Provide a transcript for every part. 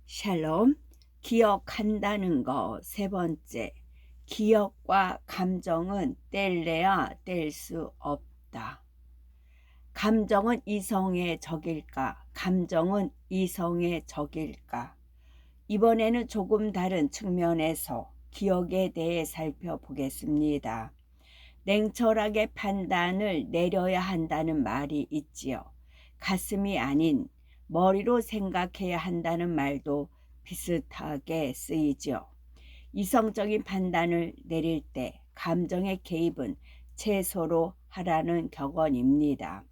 샬롬, 기억한다는 거 세 번째. 기억과 감정은 뗄래야 뗄 수 없다. 감정은 이성의 적일까? 감정은 이성의 적일까? 이번에는 조금 다른 측면에서 기억에 대해 살펴보겠습니다. 냉철하게 판단을 내려야 한다는 말이 있지요. 가슴이 아닌 머리로 생각해야 한다는 말도 비슷하게 쓰이지요. 이성적인 판단을 내릴 때 감정의 개입은 최소로 하라는 격언입니다.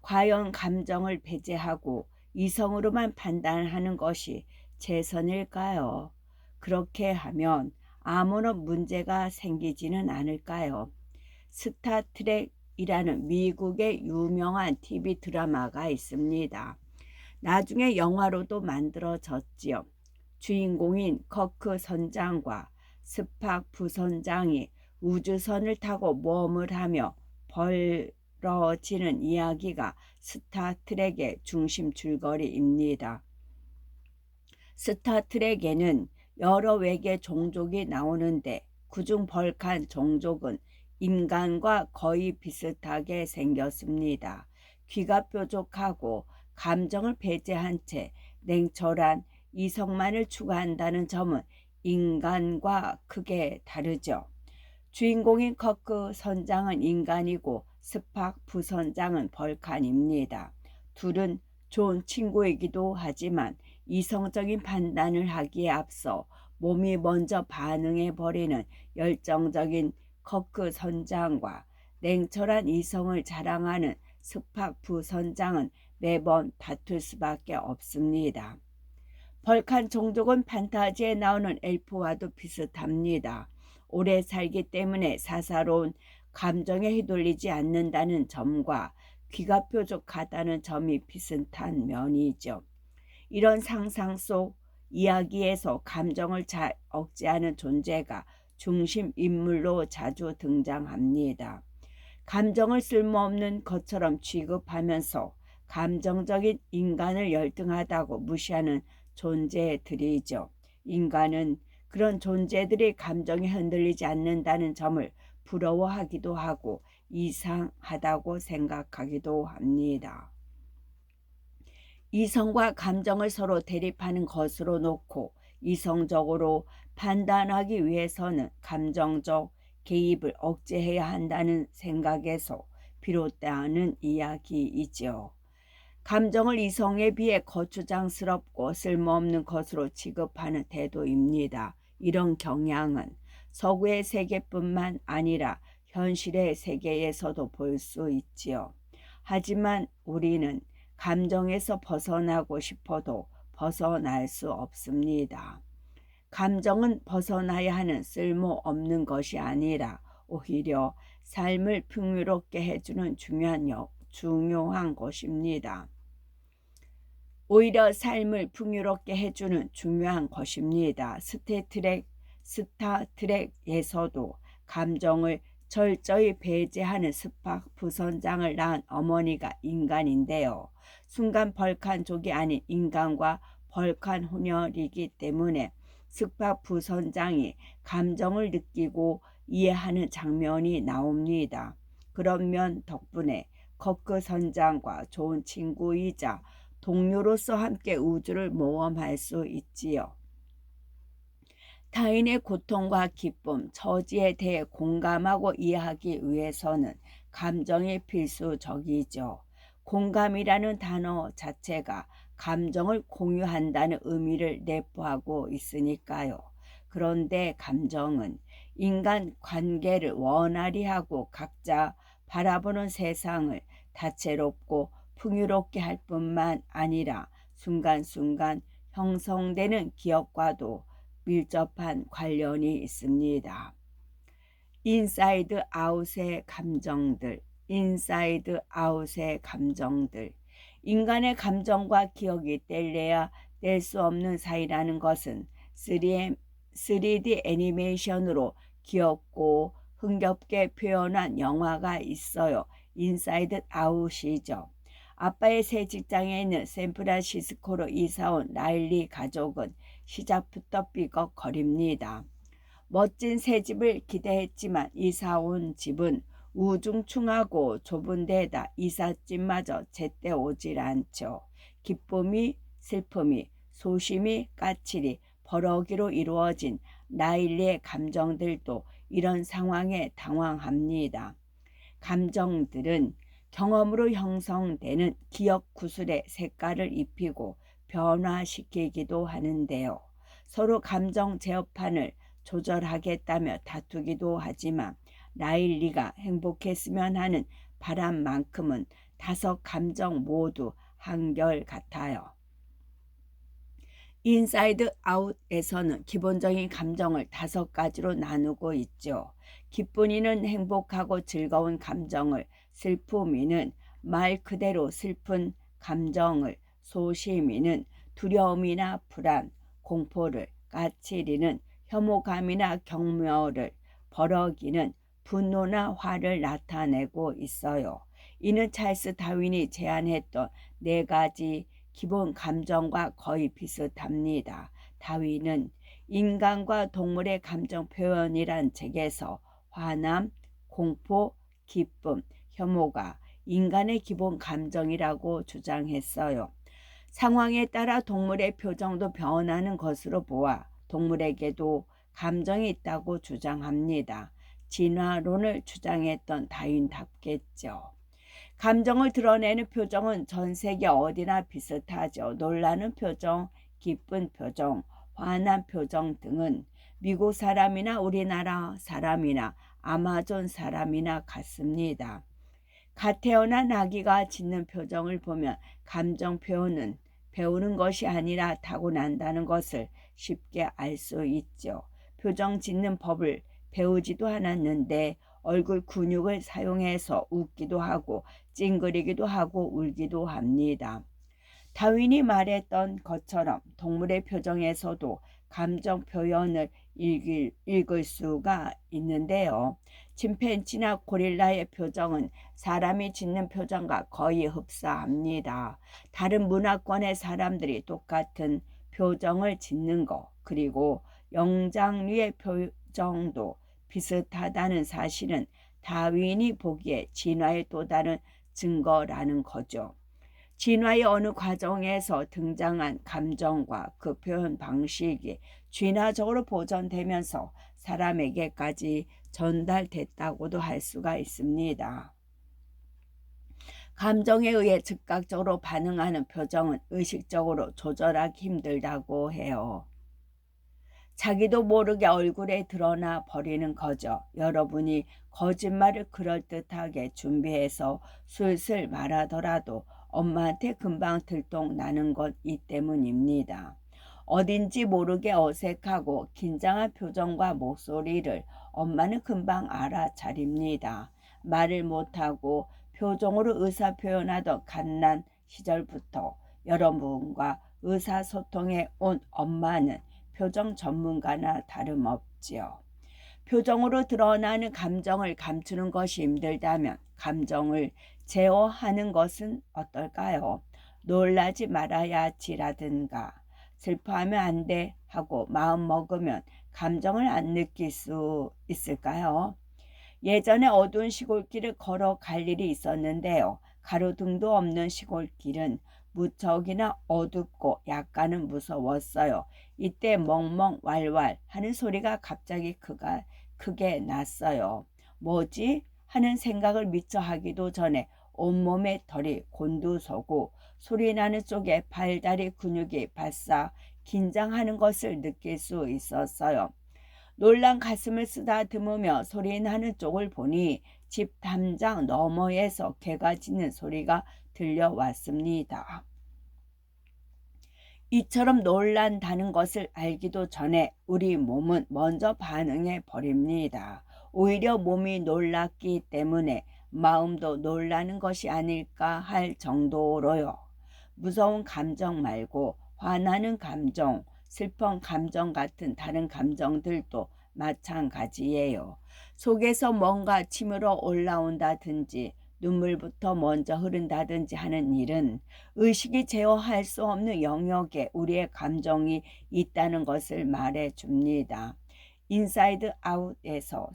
과연 감정을 배제하고 이성으로만 판단하는 것이 최선일까요? 그렇게 하면 아무런 문제가 생기지는 않을까요? 스타트rek이라는 미국의 유명한 TV 드라마가 있습니다. 나중에 영화로도 만들어졌지요. 주인공인 커크 선장과 스팍 부선장이 우주선을 타고 모험을 하며 벌어지는 이야기가 스타트rek의 중심 줄거리입니다. 스타트rek에는 여러 외계 종족이 나오는데 그중 벌칸 종족은 인간과 거의 비슷하게 생겼습니다. 귀가 뾰족하고 감정을 배제한 채 냉철한 이성만을 추구한다는 점은 인간과 크게 다르죠. 주인공인 커크 선장은 인간이고 스팍 부선장은 벌칸입니다. 둘은 좋은 친구이기도 하지만 이성적인 판단을 하기에 앞서 몸이 먼저 반응해버리는 열정적인 커크 선장과 냉철한 이성을 자랑하는 스팍 부선장은 매번 다툴 수밖에 없습니다. 벌칸 종족은 판타지에 나오는 엘프와도 비슷합니다. 오래 살기 때문에 사사로운 감정에 휘둘리지 않는다는 점과 귀가 뾰족하다는 점이 비슷한 면이죠. 이런 상상 속 이야기에서 감정을 잘 억제하는 존재가 중심 인물로 자주 등장합니다. 감정을 쓸모없는 것처럼 취급하면서 감정적인 인간을 열등하다고 무시하는 존재들이죠. 인간은 그런 존재들이 감정에 흔들리지 않는다는 점을 부러워하기도 하고 이상하다고 생각하기도 합니다. 이성과 감정을 서로 대립하는 것으로 놓고 이성적으로 판단하기 위해서는 감정적 개입을 억제해야 한다는 생각에서 비롯되는 이야기이지요. 감정을 이성에 비해 거추장스럽고 쓸모없는 것으로 취급하는 태도입니다. 이런 경향은 서구의 세계뿐만 아니라 현실의 세계에서도 볼 수 있지요. 하지만 우리는 감정에서 벗어나고 싶어도 벗어날 수 없습니다. 감정은 벗어나야 하는 쓸모없는 것이 아니라 오히려 삶을 풍요롭게 해주는 중요한 것입니다. 오히려 삶을 풍요롭게 해주는 중요한 것입니다. 스타트rek에서도 감정을 철저히 배제하는 스팍 부선장을 낳은 어머니가 인간인데요. 순간 벌칸족이 아닌 인간과 벌칸 혼혈이기 때문에 스팍 부선장이 감정을 느끼고 이해하는 장면이 나옵니다. 그런 면 덕분에 커크 선장과 좋은 친구이자 동료로서 함께 우주를 모험할 수 있지요. 타인의 고통과 기쁨, 처지에 대해 공감하고 이해하기 위해서는 감정이 필수적이죠. 공감이라는 단어 자체가 감정을 공유한다는 의미를 내포하고 있으니까요. 그런데 감정은 인간 관계를 원활히 하고 각자 바라보는 세상을 다채롭고 풍요롭게 할 뿐만 아니라 순간순간 형성되는 기억과도 밀접한 관련이 있습니다. 인사이드 아웃의 감정들, 인사이드 아웃의 감정들. 인간의 감정과 기억이 뗄래야 뗄 수 없는 사이라는 것은 3D 애니메이션으로 귀엽고 흥겹게 표현한 영화가 있어요. 인사이드 아웃이죠. 아빠의 새 직장에 있는 샌프란시스코로 이사온 라일리 가족은 시작부터 삐걱거립니다. 멋진 새 집을 기대했지만 이사온 집은 우중충하고 좁은 데다 이삿짐마저 제때 오질 않죠. 기쁨이 슬픔이 소심이 까칠이 버러기로 이루어진 라일리의 감정들도 이런 상황에 당황합니다. 감정들은 경험으로 형성되는 기억 구슬에 색깔을 입히고 변화시키기도 하는데요. 서로 감정 제어판을 조절하겠다며 다투기도 하지만 라일리가 행복했으면 하는 바람만큼은 5 감정 모두 한결같아요. 인사이드 아웃에서는 기본적인 감정을 5가지로 나누고 있죠. 기쁜이는 행복하고 즐거운 감정을, 슬픔이는 말 그대로 슬픈 감정을, 소심이는 두려움이나 불안, 공포를, 까칠이는 혐오감이나 경멸을, 버러기는 분노나 화를 나타내고 있어요. 이는 찰스 다윈이 제안했던 4가지 기본 감정과 거의 비슷합니다. 다윈은 인간과 동물의 감정 표현이란 책에서 화남, 공포, 기쁨, 혐오가 인간의 기본 감정이라고 주장했어요. 상황에 따라 동물의 표정도 변하는 것으로 보아 동물에게도 감정이 있다고 주장합니다. 진화론을 주장했던 다윈답겠죠. 감정을 드러내는 표정은 전 세계 어디나 비슷하죠. 놀라는 표정, 기쁜 표정, 화난 표정 등은 미국 사람이나 우리나라 사람이나 아마존 사람이나 같습니다. 갓 태어난 아기가 짓는 표정을 보면 감정 표현은 배우는 것이 아니라 타고난다는 것을 쉽게 알 수 있죠. 표정 짓는 법을 배우지도 않았는데 얼굴 근육을 사용해서 웃기도 하고 찡그리기도 하고 울기도 합니다. 다윈이 말했던 것처럼 동물의 표정에서도 감정 표현을 읽을 수가 있는데요. 침팬지나 고릴라의 표정은 사람이 짓는 표정과 거의 흡사합니다. 다른 문화권의 사람들이 똑같은 표정을 짓는 것, 그리고 영장류의 표정도 비슷하다는 사실은 다윈이 보기에 진화의 또 다른 증거라는 거죠. 진화의 어느 과정에서 등장한 감정과 그 표현 방식이 진화적으로 보존되면서 사람에게까지 전달됐다고도 할 수가 있습니다. 감정에 의해 즉각적으로 반응하는 표정은 의식적으로 조절하기 힘들다고 해요. 자기도 모르게 얼굴에 드러나 버리는 거죠. 여러분이 거짓말을 그럴듯하게 준비해서 술술 말하더라도 엄마한테 금방 들통나는 것 이 때문입니다. 어딘지 모르게 어색하고 긴장한 표정과 목소리를 엄마는 금방 알아차립니다. 말을 못하고 표정으로 의사표현하던 갓난 시절부터 여러분과 의사소통에 온 엄마는 표정 전문가나 다름없지요. 표정으로 드러나는 감정을 감추는 것이 힘들다면 감정을 제어하는 것은 어떨까요? 놀라지 말아야지라든가 슬퍼하면 안 돼 하고 마음 먹으면 감정을 안 느낄 수 있을까요? 예전에 어두운 시골길을 걸어갈 일이 있었는데요. 가로등도 없는 시골길은 무척이나 어둡고 약간은 무서웠어요. 이때 멍멍 왈왈 하는 소리가 갑자기 크게 났어요. 뭐지? 하는 생각을 미처 하기도 전에 온몸에 털이 곤두서고 소리나는 쪽에 발다리 근육이 바싹 긴장하는 것을 느낄 수 있었어요. 놀란 가슴을 쓰다듬으며 소리나는 쪽을 보니 집 담장 너머에서 개가 짖는 소리가 들려왔습니다. 이처럼 놀란다는 것을 알기도 전에 우리 몸은 먼저 반응해 버립니다. 오히려 몸이 놀랐기 때문에 마음도 놀라는 것이 아닐까 할 정도로요. 무서운 감정 말고 화나는 감정, 슬픈 감정 같은 다른 감정들도 마찬가지예요. 속에서 뭔가 치밀어 올라온다든지 눈물부터 먼저 흐른다든지 하는 일은 의식이 제어할 수 없는 영역에 우리의 감정이 있다는 것을 말해 줍니다. 인사이드 아웃에서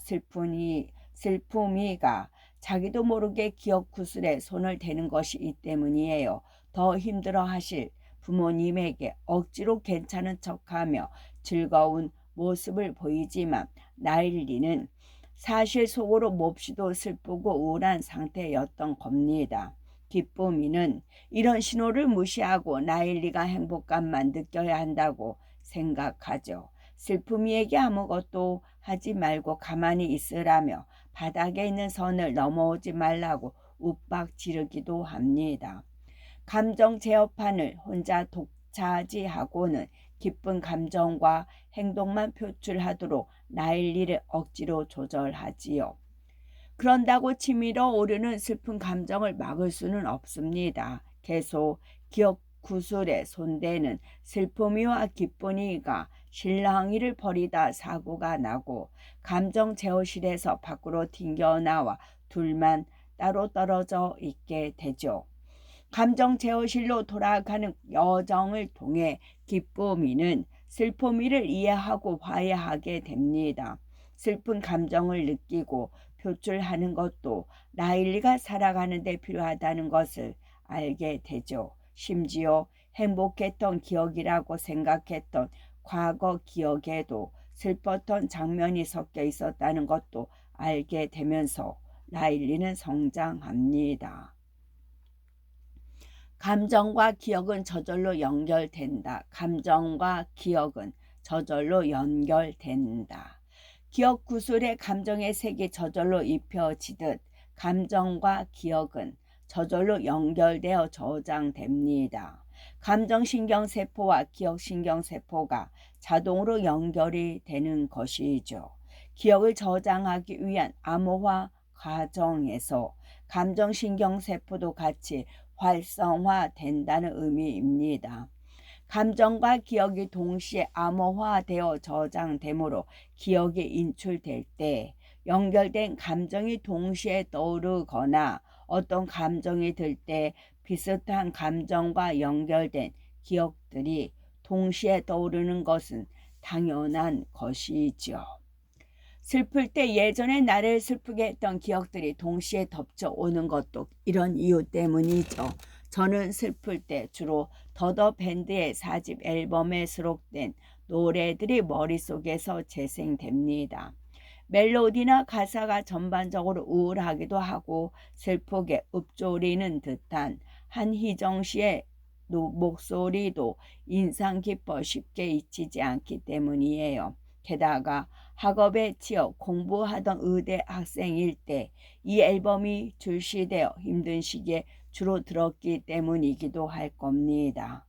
슬픔이가 자기도 모르게 기억 구슬에 손을 대는 것이기 때문이에요. 더 힘들어 하실 부모님에게 억지로 괜찮은 척하며 즐거운 모습을 보이지만 나일리는 사실 속으로 몹시도 슬프고 우울한 상태였던 겁니다. 기쁨이는 이런 신호를 무시하고 나일리가 행복감만 느껴야 한다고 생각하죠. 슬픔이에게 아무것도 하지 말고 가만히 있으라며 바닥에 있는 선을 넘어오지 말라고 윽박 지르기도 합니다. 감정 제어판을 혼자 독차지하고는 기쁜 감정과 행동만 표출하도록 나일리를 억지로 조절하지요. 그런다고 치밀어 오르는 슬픈 감정을 막을 수는 없습니다. 계속 기억 구슬에 손대는 슬픔이와 기쁨이가 실랑이를 벌이다 사고가 나고 감정 제어실에서 밖으로 튕겨나와 둘만 따로 떨어져 있게 되죠. 감정 제어실로 돌아가는 여정을 통해 기쁨이는 슬픔이를 이해하고 화해하게 됩니다. 슬픈 감정을 느끼고 표출하는 것도 나일리가 살아가는 데 필요하다는 것을 알게 되죠. 심지어 행복했던 기억이라고 생각했던 과거 기억에도 슬펐던 장면이 섞여 있었다는 것도 알게 되면서 나일리는 성장합니다. 감정과 기억은 저절로 연결된다. 감정과 기억은 저절로 연결된다. 기억 구슬에 감정의 색이 저절로 입혀지듯 감정과 기억은 저절로 연결되어 저장됩니다. 감정신경세포와 기억신경세포가 자동으로 연결이 되는 것이죠. 기억을 저장하기 위한 암호화 과정에서 감정신경세포도 같이 활성화된다는 의미입니다. 감정과 기억이 동시에 암호화되어 저장되므로 기억이 인출될 때 연결된 감정이 동시에 떠오르거나 어떤 감정이 들 때 비슷한 감정과 연결된 기억들이 동시에 떠오르는 것은 당연한 것이죠. 슬플 때 예전에 나를 슬프게 했던 기억들이 동시에 덮쳐오는 것도 이런 이유 때문이죠. 저는 슬플 때 주로 더더 밴드의 4집 앨범에 수록된 노래들이 머릿속에서 재생됩니다. 멜로디나 가사가 전반적으로 우울하기도 하고 슬프게 읊조리는 듯한 한희정 씨의 목소리도 인상 깊어 쉽게 잊히지 않기 때문이에요. 게다가 학업에 치여 공부하던 의대 학생일 때 이 앨범이 출시되어 힘든 시기에 주로 들었기 때문이기도 할 겁니다.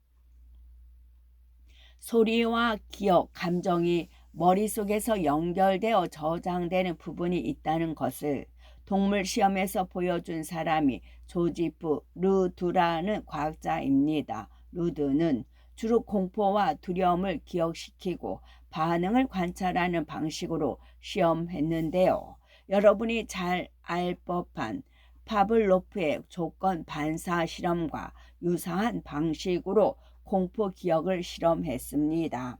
소리와 기억, 감정이 머릿속에서 연결되어 저장되는 부분이 있다는 것을 동물 시험에서 보여준 사람이 조지프 르두라는 과학자입니다. 르드는 주로 공포와 두려움을 기억시키고 반응을 관찰하는 방식으로 시험했는데요. 여러분이 잘 알 법한 파블로프의 조건 반사 실험과 유사한 방식으로 공포 기억을 실험했습니다.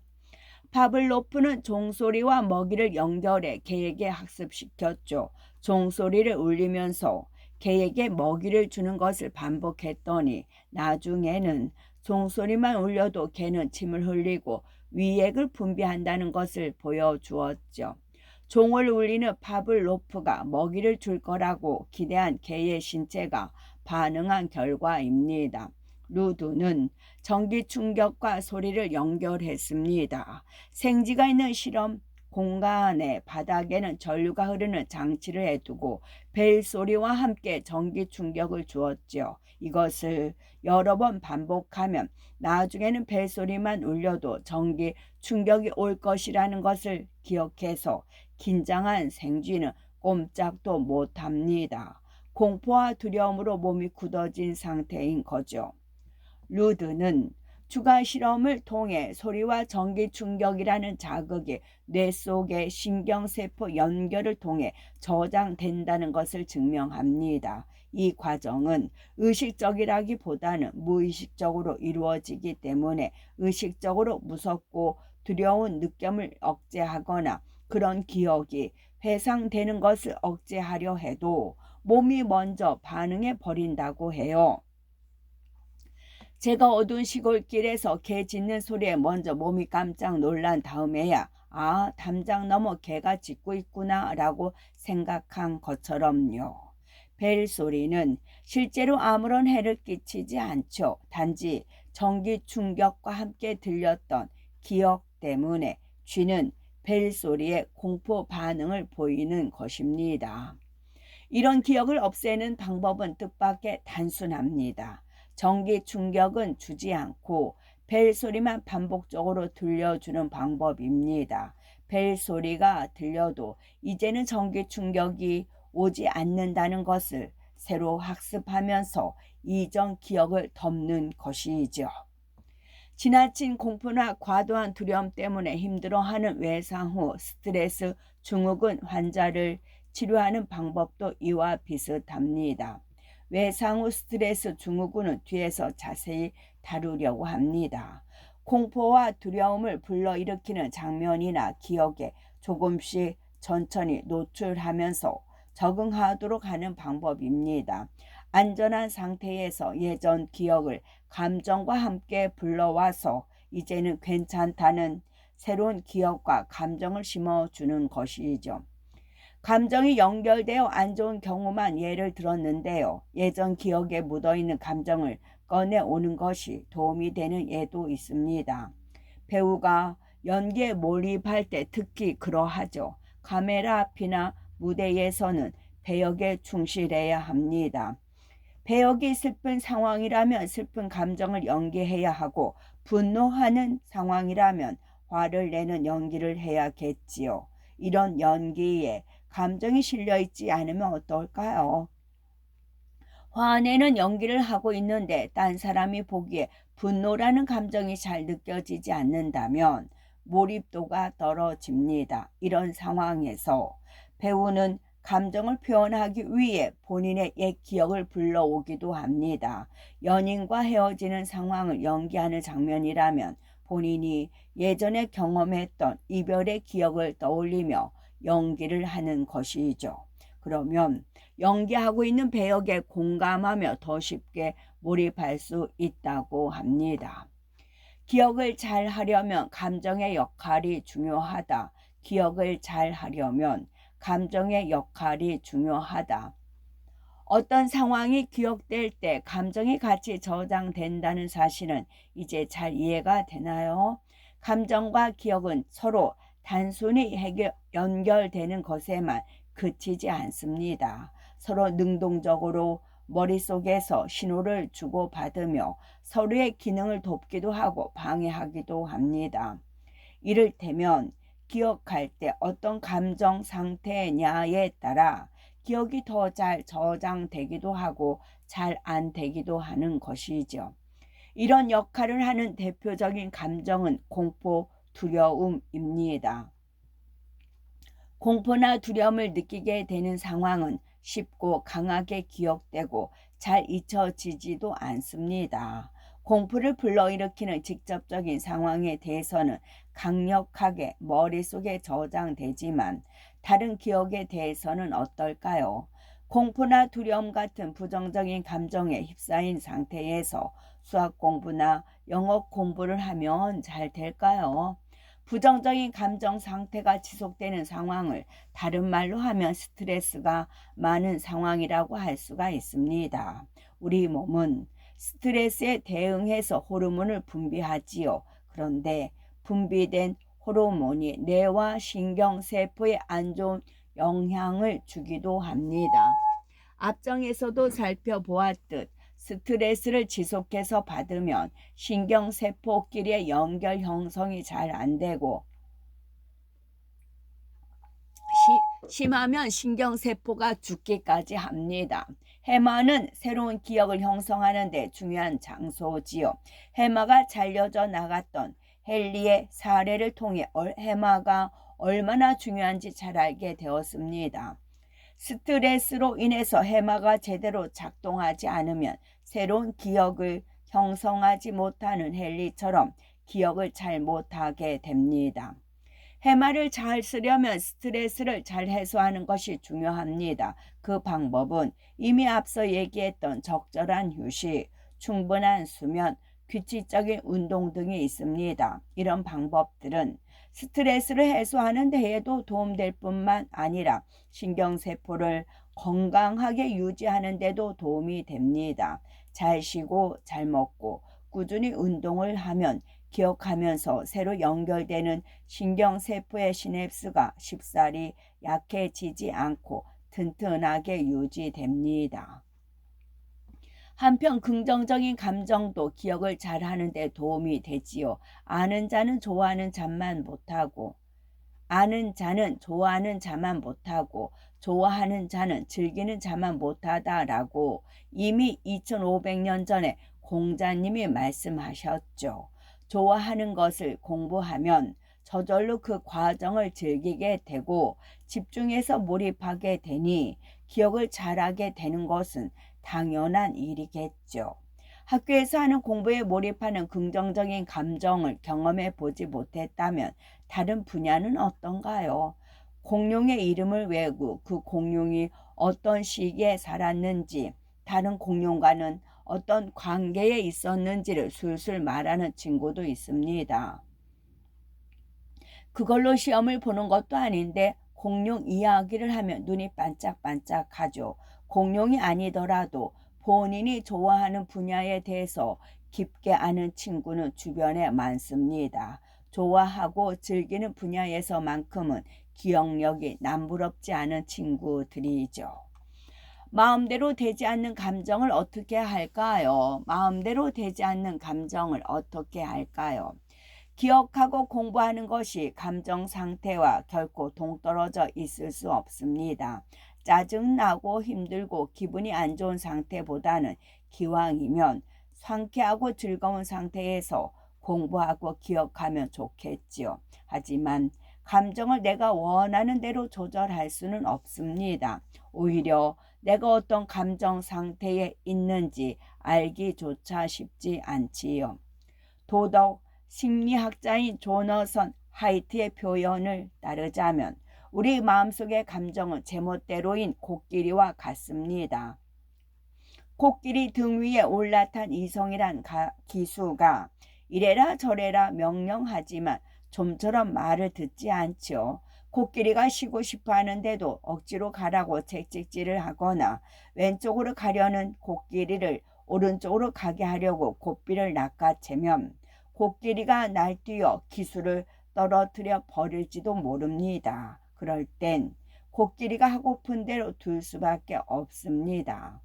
파블로프는 종소리와 먹이를 연결해 개에게 학습시켰죠. 종소리를 울리면서 개에게 먹이를 주는 것을 반복했더니 나중에는 종소리만 울려도 개는 침을 흘리고 위액을 분비한다는 것을 보여주었죠. 종을 울리는 파블로프가 먹이를 줄 거라고 기대한 개의 신체가 반응한 결과입니다. 루드는 전기 충격과 소리를 연결했습니다. 생지가 있는 실험 공간의 바닥에는 전류가 흐르는 장치를 해두고 벨 소리와 함께 전기 충격을 주었죠. 이것을 여러 번 반복하면 나중에는 벨 소리만 울려도 전기 충격이 올 것이라는 것을 기억해서 긴장한 생쥐는 꼼짝도 못합니다. 공포와 두려움으로 몸이 굳어진 상태인 거죠. 루드는 추가 실험을 통해 소리와 전기 충격이라는 자극이 뇌 속의 신경세포 연결을 통해 저장된다는 것을 증명합니다. 이 과정은 의식적이라기보다는 무의식적으로 이루어지기 때문에 의식적으로 무섭고 두려운 느낌을 억제하거나 그런 기억이 회상되는 것을 억제하려 해도 몸이 먼저 반응해 버린다고 해요. 제가 어두운 시골길에서 개 짖는 소리에 먼저 몸이 깜짝 놀란 다음에야 담장 너머 개가 짖고 있구나 라고 생각한 것처럼요. 벨 소리는 실제로 아무런 해를 끼치지 않죠. 단지 전기 충격과 함께 들렸던 기억 때문에 쥐는 벨 소리에 공포 반응을 보이는 것입니다. 이런 기억을 없애는 방법은 뜻밖의 단순합니다. 전기 충격은 주지 않고 벨 소리만 반복적으로 들려주는 방법입니다. 벨 소리가 들려도 이제는 전기 충격이 오지 않는다는 것을 새로 학습하면서 이전 기억을 덮는 것이죠. 지나친 공포나 과도한 두려움 때문에 힘들어하는 외상 후 스트레스 증후군 환자를 치료하는 방법도 이와 비슷합니다. 외상 후 스트레스 증후군은 뒤에서 자세히 다루려고 합니다. 공포와 두려움을 불러일으키는 장면이나 기억에 조금씩 천천히 노출하면서 적응하도록 하는 방법입니다. 안전한 상태에서 예전 기억을 감정과 함께 불러와서 이제는 괜찮다는 새로운 기억과 감정을 심어주는 것이죠. 감정이 연결되어 안 좋은 경우만 예를 들었는데요. 예전 기억에 묻어있는 감정을 꺼내오는 것이 도움이 되는 예도 있습니다. 배우가 연기에 몰입할 때 특히 그러하죠. 카메라 앞이나 무대에서는 배역에 충실해야 합니다. 배역이 슬픈 상황이라면 슬픈 감정을 연기해야 하고 분노하는 상황이라면 화를 내는 연기를 해야겠지요. 이런 연기에 감정이 실려있지 않으면 어떨까요? 화내는 연기를 하고 있는데 딴 사람이 보기에 분노라는 감정이 잘 느껴지지 않는다면 몰입도가 떨어집니다. 이런 상황에서 배우는 감정을 표현하기 위해 본인의 옛 기억을 불러오기도 합니다. 연인과 헤어지는 상황을 연기하는 장면이라면 본인이 예전에 경험했던 이별의 기억을 떠올리며 연기를 하는 것이죠. 그러면 연기하고 있는 배역에 공감하며 더 쉽게 몰입할 수 있다고 합니다. 기억을 잘 하려면 감정의 역할이 중요하다. 기억을 잘 하려면 감정의 역할이 중요하다. 어떤 상황이 기억될 때 감정이 같이 저장된다는 사실은 이제 잘 이해가 되나요? 감정과 기억은 서로 단순히 연결되는 것에만 그치지 않습니다. 서로 능동적으로 머릿속에서 신호를 주고받으며 서로의 기능을 돕기도 하고 방해하기도 합니다. 이를테면 기억할 때 어떤 감정 상태냐에 따라 기억이 더 잘 저장되기도 하고 잘 안 되기도 하는 것이죠. 이런 역할을 하는 대표적인 감정은 공포, 두려움입니다. 공포나 두려움을 느끼게 되는 상황은 쉽고 강하게 기억되고 잘 잊혀지지도 않습니다. 공포를 불러일으키는 직접적인 상황에 대해서는 강력하게 머릿속에 저장되지만 다른 기억에 대해서는 어떨까요? 공포나 두려움 같은 부정적인 감정에 휩싸인 상태에서 수학 공부나 영어 공부를 하면 잘 될까요? 부정적인 감정 상태가 지속되는 상황을 다른 말로 하면 스트레스가 많은 상황이라고 할 수가 있습니다. 우리 몸은 스트레스에 대응해서 호르몬을 분비하지요. 그런데 분비된 호르몬이 뇌와 신경세포에 안 좋은 영향을 주기도 합니다. 앞정에서도 살펴보았듯 스트레스를 지속해서 받으면 신경세포끼리의 연결 형성이 잘 안 되고 심하면 신경세포가 죽기까지 합니다. 해마는 새로운 기억을 형성하는 데 중요한 장소지요. 해마가 잘려져 나갔던 헨리의 사례를 통해 해마가 얼마나 중요한지 잘 알게 되었습니다. 스트레스로 인해서 해마가 제대로 작동하지 않으면 새로운 기억을 형성하지 못하는 헨리처럼 기억을 잘 못하게 됩니다. 해마를 잘 쓰려면 스트레스를 잘 해소하는 것이 중요합니다. 그 방법은 이미 앞서 얘기했던 적절한 휴식, 충분한 수면, 규칙적인 운동 등이 있습니다. 이런 방법들은 스트레스를 해소하는 데에도 도움될 뿐만 아니라 신경세포를 건강하게 유지하는 데도 도움이 됩니다. 잘 쉬고 잘 먹고 꾸준히 운동을 하면 기억하면서 새로 연결되는 신경세포의 시냅스가 쉽사리 약해지지 않고 튼튼하게 유지됩니다. 한편 긍정적인 감정도 기억을 잘하는 데 도움이 되지요. 아는 자는 좋아하는 잠만 못하고 아는 자는 좋아하는 자만 못하고 좋아하는 자는 즐기는 자만 못하다라고 이미 2500년 전에 공자님이 말씀하셨죠. 좋아하는 것을 공부하면 저절로 그 과정을 즐기게 되고 집중해서 몰입하게 되니 기억을 잘하게 되는 것은 당연한 일이겠죠. 학교에서 하는 공부에 몰입하는 긍정적인 감정을 경험해 보지 못했다면 다른 분야는 어떤가요? 공룡의 이름을 외우고 그 공룡이 어떤 시기에 살았는지, 다른 공룡과는 어떤 관계에 있었는지를 술술 말하는 친구도 있습니다. 그걸로 시험을 보는 것도 아닌데 공룡 이야기를 하면 눈이 반짝반짝하죠. 공룡이 아니더라도 본인이 좋아하는 분야에 대해서 깊게 아는 친구는 주변에 많습니다. 좋아하고 즐기는 분야에서만큼은 기억력이 남부럽지 않은 친구들이죠. 마음대로 되지 않는 감정을 어떻게 할까요? 마음대로 되지 않는 감정을 어떻게 할까요? 기억하고 공부하는 것이 감정 상태와 결코 동떨어져 있을 수 없습니다. 짜증나고 힘들고 기분이 안 좋은 상태보다는 기왕이면 상쾌하고 즐거운 상태에서 공부하고 기억하면 좋겠지요. 하지만 감정을 내가 원하는 대로 조절할 수는 없습니다. 오히려 내가 어떤 감정 상태에 있는지 알기조차 쉽지 않지요. 도덕 심리학자인 조너선 하이트의 표현을 따르자면 우리 마음속의 감정은 제멋대로인 코끼리와 같습니다. 코끼리 등 위에 올라탄 이성이란 기수가 이래라 저래라 명령하지만 좀처럼 말을 듣지 않죠. 코끼리가 쉬고 싶어 하는데도 억지로 가라고 채찍질을 하거나 왼쪽으로 가려는 코끼리를 오른쪽으로 가게 하려고 고삐를 낚아채면 코끼리가 날뛰어 기수를 떨어뜨려 버릴지도 모릅니다. 그럴 땐 코끼리가 하고픈 대로 둘 수밖에 없습니다.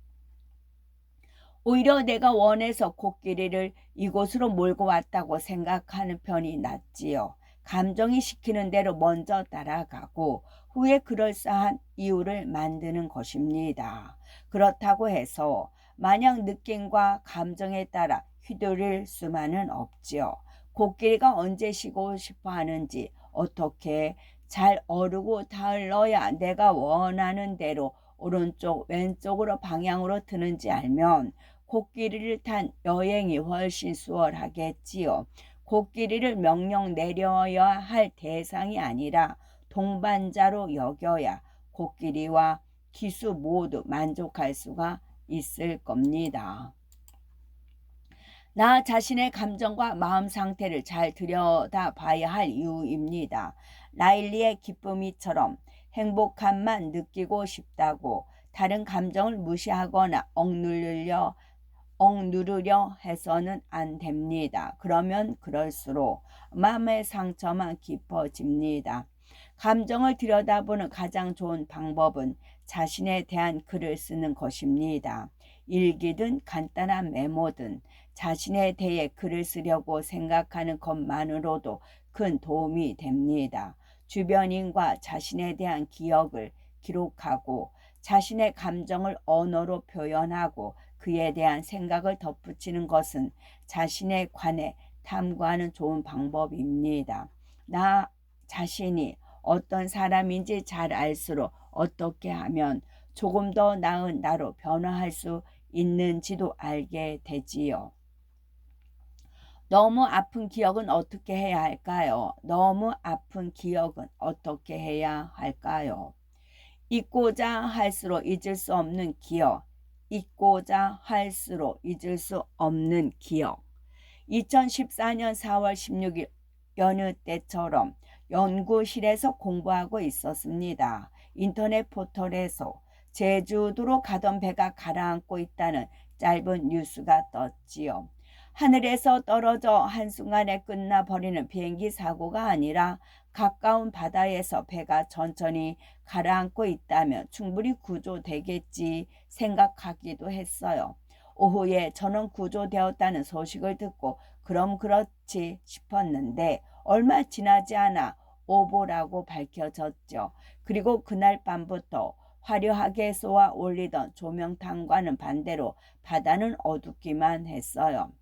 오히려 내가 원해서 코끼리를 이곳으로 몰고 왔다고 생각하는 편이 낫지요. 감정이 시키는 대로 먼저 따라가고 후에 그럴싸한 이유를 만드는 것입니다. 그렇다고 해서 마냥 느낌과 감정에 따라 휘둘릴 수만은 없지요. 코끼리가 언제 쉬고 싶어 하는지 어떻게 잘 어르고 타을러야 내가 원하는 대로 오른쪽 왼쪽으로 방향으로 트는지 알면 코끼리를 탄 여행이 훨씬 수월하겠지요. 코끼리를 명령 내려야 할 대상이 아니라 동반자로 여겨야 코끼리와 기수 모두 만족할 수가 있을 겁니다. 나 자신의 감정과 마음 상태를 잘 들여다봐야 할 이유입니다. 라일리의 기쁨이처럼 행복함만 느끼고 싶다고 다른 감정을 무시하거나 억누르려 해서는 안 됩니다. 그러면 그럴수록 마음의 상처만 깊어집니다. 감정을 들여다보는 가장 좋은 방법은 자신에 대한 글을 쓰는 것입니다. 일기든 간단한 메모든 자신에 대해 글을 쓰려고 생각하는 것만으로도 큰 도움이 됩니다. 주변인과 자신에 대한 기억을 기록하고 자신의 감정을 언어로 표현하고 그에 대한 생각을 덧붙이는 것은 자신에 관해 탐구하는 좋은 방법입니다. 나 자신이 어떤 사람인지 잘 알수록 어떻게 하면 조금 더 나은 나로 변화할 수 있는지도 알게 되지요. 너무 아픈 기억은 어떻게 해야 할까요? 너무 아픈 기억은 어떻게 해야 할까요? 잊고자 할수록 잊을 수 없는 기억. 잊고자 할수록 잊을 수 없는 기억. 2014년 4월 16일 여느 때처럼 연구실에서 공부하고 있었습니다. 인터넷 포털에서 제주도로 가던 배가 가라앉고 있다는 짧은 뉴스가 떴지요. 하늘에서 떨어져 한순간에 끝나버리는 비행기 사고가 아니라 가까운 바다에서 배가 천천히 가라앉고 있다면 충분히 구조되겠지 생각하기도 했어요. 오후에 저는 구조되었다는 소식을 듣고 그럼 그렇지 싶었는데 얼마 지나지 않아 오보라고 밝혀졌죠. 그리고 그날 밤부터 화려하게 쏘아 올리던 조명탄과는 반대로 바다는 어둡기만 했어요.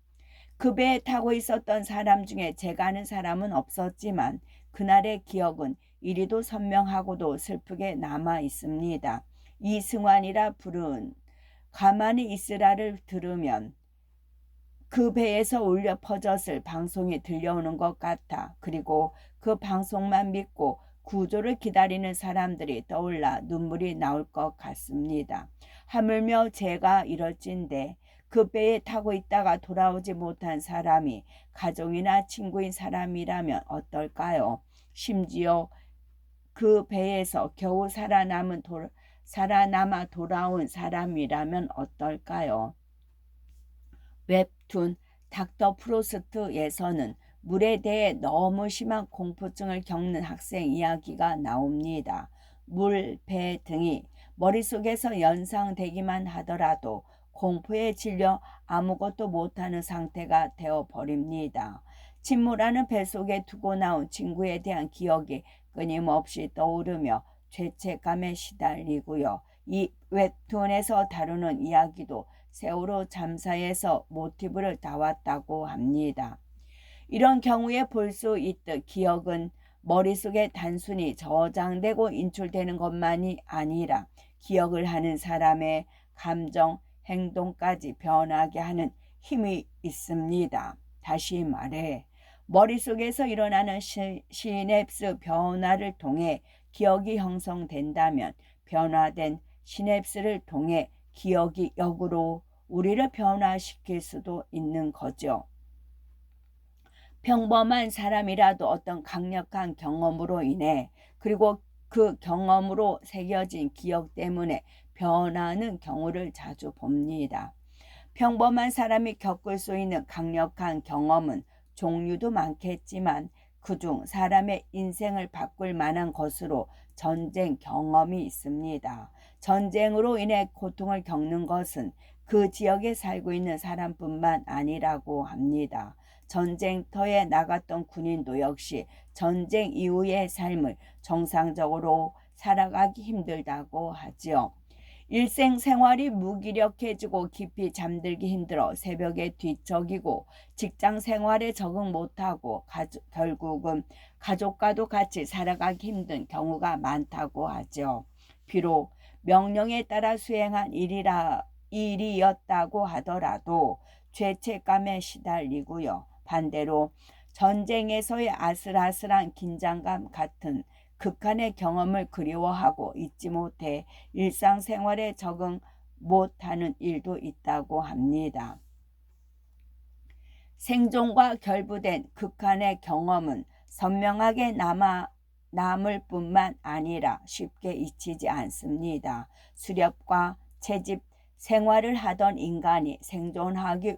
그 배에 타고 있었던 사람 중에 제가 아는 사람은 없었지만 그날의 기억은 이리도 선명하고도 슬프게 남아 있습니다. 이승환이라 부른 가만히 있으라를 들으면 그 배에서 울려 퍼졌을 방송이 들려오는 것 같아. 그리고 그 방송만 믿고 구조를 기다리는 사람들이 떠올라 눈물이 나올 것 같습니다. 하물며 제가 이럴진데 그 배에 타고 있다가 돌아오지 못한 사람이 가족이나 친구인 사람이라면 어떨까요? 심지어 그 배에서 겨우 살아남아 돌아온 사람이라면 어떨까요? 웹툰 닥터 프로스트에서는 물에 대해 너무 심한 공포증을 겪는 학생 이야기가 나옵니다. 물, 배 등이 머릿속에서 연상되기만 하더라도 공포에 질려 아무것도 못하는 상태가 되어버립니다. 침몰하는 뱃속에 두고 나온 친구에 대한 기억이 끊임없이 떠오르며 죄책감에 시달리고요. 이 웹툰에서 다루는 이야기도 세월호 참사에서 모티브를 따왔다고 합니다. 이런 경우에 볼 수 있듯 기억은 머릿속에 단순히 저장되고 인출되는 것만이 아니라 기억을 하는 사람의 감정, 행동까지 변하게 하는 힘이 있습니다. 다시 말해 머릿속에서 일어나는 시냅스 변화를 통해 기억이 형성된다면 변화된 시냅스를 통해 기억이 역으로 우리를 변화시킬 수도 있는 거죠. 평범한 사람이라도 어떤 강력한 경험으로 인해 그리고 그 경험으로 새겨진 기억 때문에 변하는 경우를 자주 봅니다. 평범한 사람이 겪을 수 있는 강력한 경험은 종류도 많겠지만 그중 사람의 인생을 바꿀 만한 것으로 전쟁 경험이 있습니다. 전쟁으로 인해 고통을 겪는 것은 그 지역에 살고 있는 사람뿐만 아니라고 합니다. 전쟁터에 나갔던 군인도 역시 전쟁 이후의 삶을 정상적으로 살아가기 힘들다고 하지요. 일생생활이 무기력해지고 깊이 잠들기 힘들어 새벽에 뒤척이고 직장생활에 적응 못하고 결국은 가족과도 같이 살아가기 힘든 경우가 많다고 하죠. 비록 명령에 따라 수행한 일이었다고 하더라도 죄책감에 시달리고요. 반대로 전쟁에서의 아슬아슬한 긴장감 같은 극한의 경험을 그리워하고 잊지 못해 일상생활에 적응 못하는 일도 있다고 합니다. 생존과 결부된 극한의 경험은 선명하게 남을 뿐만 아니라 쉽게 잊히지 않습니다. 수렵과 채집 생활을 하던 인간이 생존하기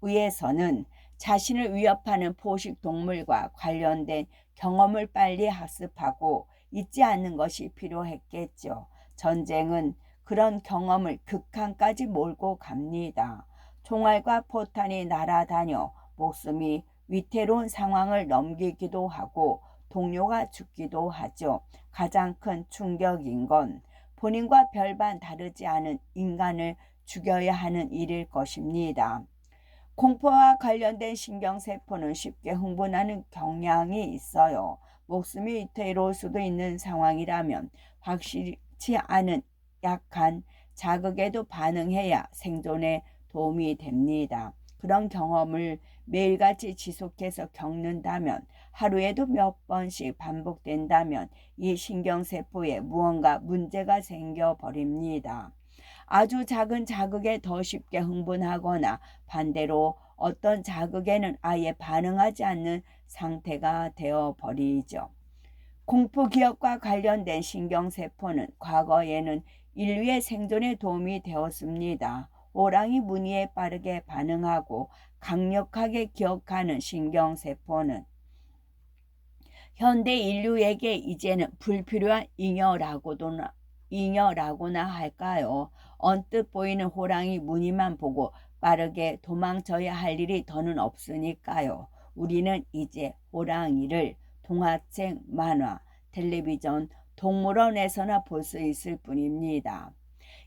위해서는 자신을 위협하는 포식동물과 관련된 경험을 빨리 학습하고 잊지 않는 것이 필요했겠죠. 전쟁은 그런 경험을 극한까지 몰고 갑니다. 총알과 포탄이 날아다녀 목숨이 위태로운 상황을 넘기기도 하고 동료가 죽기도 하죠. 가장 큰 충격인 건 본인과 별반 다르지 않은 인간을 죽여야 하는 일일 것입니다. 공포와 관련된 신경세포는 쉽게 흥분하는 경향이 있어요. 목숨이 위태로울 수도 있는 상황이라면 확실치 않은 약한 자극에도 반응해야 생존에 도움이 됩니다. 그런 경험을 매일같이 지속해서 겪는다면, 하루에도 몇 번씩 반복된다면 이 신경세포에 무언가 문제가 생겨버립니다. 아주 작은 자극에 더 쉽게 흥분하거나 반대로 어떤 자극에는 아예 반응하지 않는 상태가 되어버리죠. 공포기억과 관련된 신경세포는 과거에는 인류의 생존에 도움이 되었습니다. 호랑이 무늬에 빠르게 반응하고 강력하게 기억하는 신경세포는 현대 인류에게 이제는 불필요한 잉여라고나 할까요? 언뜻 보이는 호랑이 무늬만 보고 빠르게 도망쳐야 할 일이 더는 없으니까요. 우리는 이제 호랑이를 동화책, 만화, 텔레비전, 동물원에서나 볼 수 있을 뿐입니다.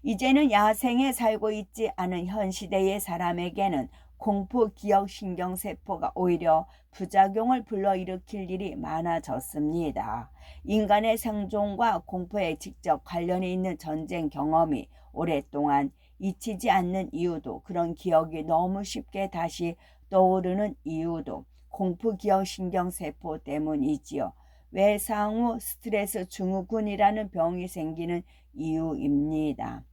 이제는 야생에 살고 있지 않은 현 시대의 사람에게는 공포기억신경세포가 오히려 부작용을 불러일으킬 일이 많아졌습니다. 인간의 생존과 공포에 직접 관련이 있는 전쟁 경험이 오랫동안 잊히지 않는 이유도, 그런 기억이 너무 쉽게 다시 떠오르는 이유도 공포기억신경세포 때문이지요. 외상 후 스트레스 증후군이라는 병이 생기는 이유입니다.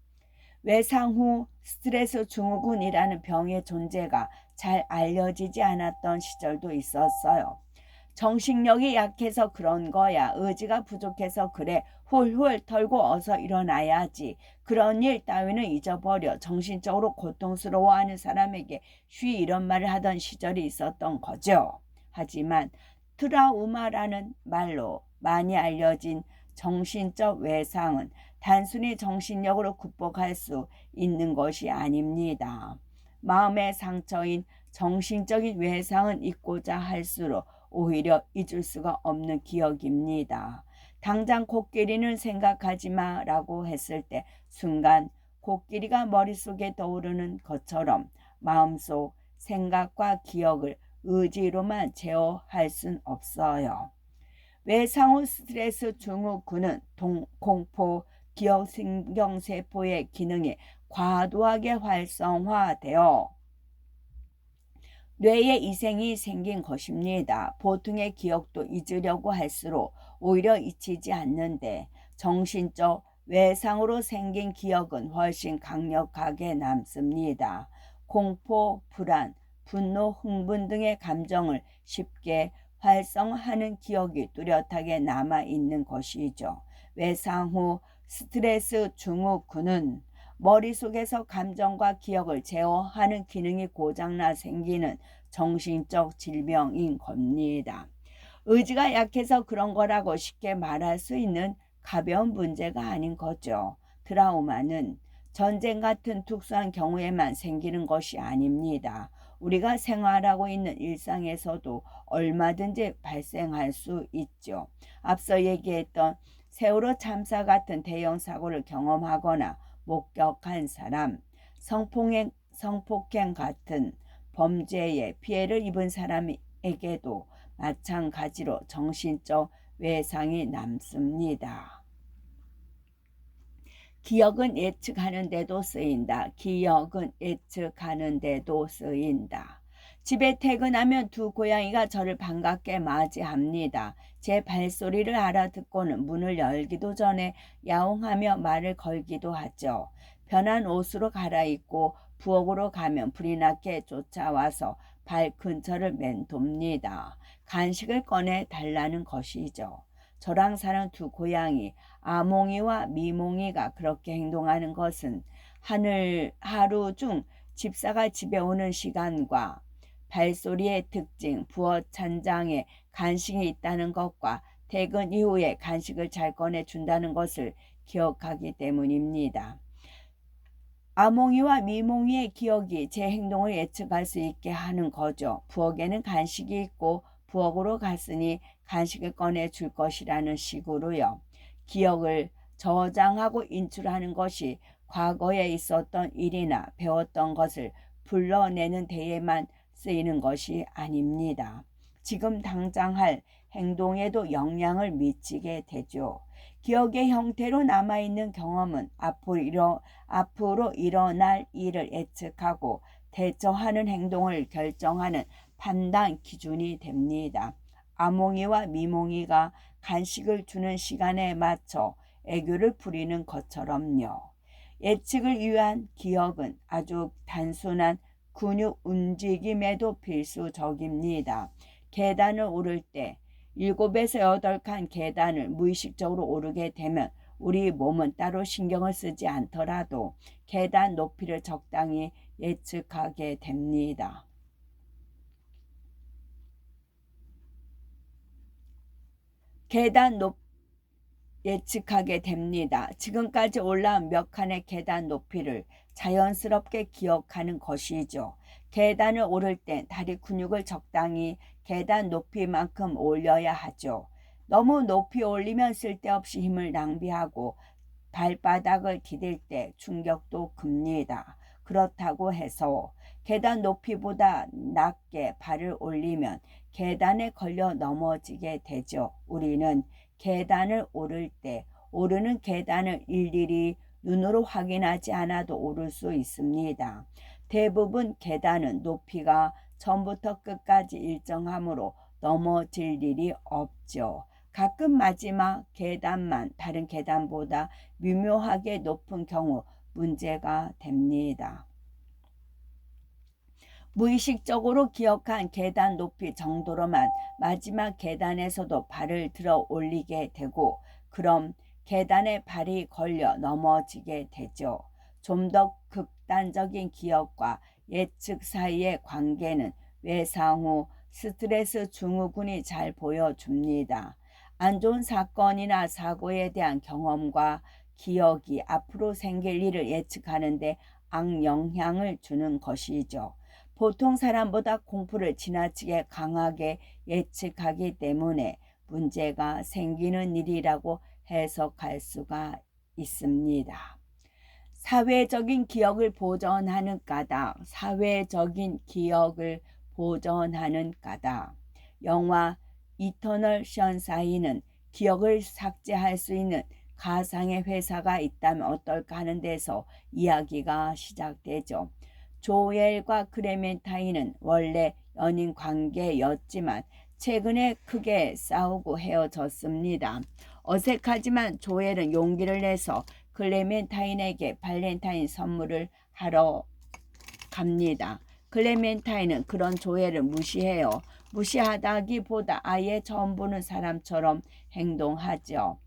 외상 후 스트레스 증후군이라는 병의 존재가 잘 알려지지 않았던 시절도 있었어요. 정신력이 약해서 그런 거야. 의지가 부족해서 그래. 훌훌 털고 어서 일어나야지. 그런 일 따위는 잊어버려. 정신적으로 고통스러워하는 사람에게 쉬 이런 말을 하던 시절이 있었던 거죠. 하지만 트라우마라는 말로 많이 알려진 정신적 외상은 단순히 정신력으로 극복할 수 있는 것이 아닙니다. 마음의 상처인 정신적인 외상은 잊고자 할수록 오히려 잊을 수가 없는 기억입니다. 당장 코끼리는 생각하지 마라고 했을 때 순간 코끼리가 머릿속에 떠오르는 것처럼 마음속 생각과 기억을 의지로만 제어할 순 없어요. 외상 후 스트레스 증후군은 공포, 기억신경세포의 기능이 과도하게 활성화되어 뇌에 이생이 생긴 것입니다. 보통의 기억도 잊으려고 할수록 오히려 잊히지 않는데 정신적 외상으로 생긴 기억은 훨씬 강력하게 남습니다. 공포, 불안, 분노, 흥분 등의 감정을 쉽게 활성화하는 기억이 뚜렷하게 남아있는 것이죠. 외상 후 스트레스 증후군은 머릿속에서 감정과 기억을 제어하는 기능이 고장나 생기는 정신적 질병인 겁니다. 의지가 약해서 그런 거라고 쉽게 말할 수 있는 가벼운 문제가 아닌 거죠. 트라우마는 전쟁 같은 특수한 경우에만 생기는 것이 아닙니다. 우리가 생활하고 있는 일상에서도 얼마든지 발생할 수 있죠. 앞서 얘기했던 세월호 참사 같은 대형 사고를 경험하거나 목격한 사람, 성폭행 같은 범죄에 피해를 입은 사람에게도 마찬가지로 정신적 외상이 남습니다. 기억은 예측하는 데도 쓰인다. 기억은 예측하는 데도 쓰인다. 집에 퇴근하면 두 고양이가 저를 반갑게 맞이합니다. 제 발소리를 알아듣고는 문을 열기도 전에 야옹하며 말을 걸기도 하죠. 편한 옷으로 갈아입고 부엌으로 가면 불이 나게 쫓아와서 발 근처를 맴돕니다. 간식을 꺼내 달라는 것이죠. 저랑 사는 두 고양이 아몽이와 미몽이가 그렇게 행동하는 것은 하루 중 집사가 집에 오는 시간과 발소리의 특징, 부엌 찬장에 간식이 있다는 것과 퇴근 이후에 간식을 잘 꺼내준다는 것을 기억하기 때문입니다. 아몽이와 미몽이의 기억이 제 행동을 예측할 수 있게 하는 거죠. 부엌에는 간식이 있고 부엌으로 갔으니 간식을 꺼내줄 것이라는 식으로요. 기억을 저장하고 인출하는 것이 과거에 있었던 일이나 배웠던 것을 불러내는 데에만 쓰이는 것이 아닙니다. 지금 당장 할 행동에도 영향을 미치게 되죠. 기억의 형태로 남아있는 경험은 앞으로 일어날 일을 예측하고 대처하는 행동을 결정하는 판단 기준이 됩니다. 아몽이와 미몽이가 간식을 주는 시간에 맞춰 애교를 부리는 것처럼요. 예측을 위한 기억은 아주 단순한 근육 움직임에도 필수적입니다. 계단을 오를 때 7에서 8칸 계단을 무의식적으로 오르게 되면 우리 몸은 따로 신경을 쓰지 않더라도 계단 높이를 적당히 예측하게 됩니다. 예측하게 됩니다. 지금까지 올라온 몇 칸의 계단 높이를 자연스럽게 기억하는 것이죠. 계단을 오를 때 다리 근육을 적당히 계단 높이만큼 올려야 하죠. 너무 높이 올리면 쓸데없이 힘을 낭비하고 발바닥을 디딜 때 충격도 큽니다. 그렇다고 해서 계단 높이보다 낮게 발을 올리면 계단에 걸려 넘어지게 되죠. 우리는 계단을 오를 때 오르는 계단을 일일이 눈으로 확인하지 않아도 오를 수 있습니다. 대부분 계단은 높이가 처음부터 끝까지 일정하므로 넘어질 일이 없죠. 가끔 마지막 계단만 다른 계단보다 미묘하게 높은 경우 문제가 됩니다. 무의식적으로 기억한 계단 높이 정도로만 마지막 계단에서도 발을 들어 올리게 되고 그럼 계단에 발이 걸려 넘어지게 되죠. 좀 더 극단적인 기억과 예측 사이의 관계는 외상 후 스트레스 증후군이 잘 보여줍니다. 안 좋은 사건이나 사고에 대한 경험과 기억이 앞으로 생길 일을 예측하는 데 악영향을 주는 것이죠. 보통 사람보다 공포를 지나치게 강하게 예측하기 때문에 문제가 생기는 일이라고 해석할 수가 있습니다. 사회적인 기억을 보존하는 까닭, 사회적인 기억을 보존하는 까닭. 영화 이터널 션샤인은 기억을 삭제할 수 있는 가상의 회사가 있다면 어떨까 하는 데서 이야기가 시작되죠. 조엘과 클레멘타인은 원래 연인 관계였지만 최근에 크게 싸우고 헤어졌습니다. 어색하지만 조엘은 용기를 내서 클레멘타인에게 발렌타인 선물을 하러 갑니다. 클레멘타인은 그런 조엘을 무시해요. 무시하다기보다 아예 처음 보는 사람처럼 행동하죠.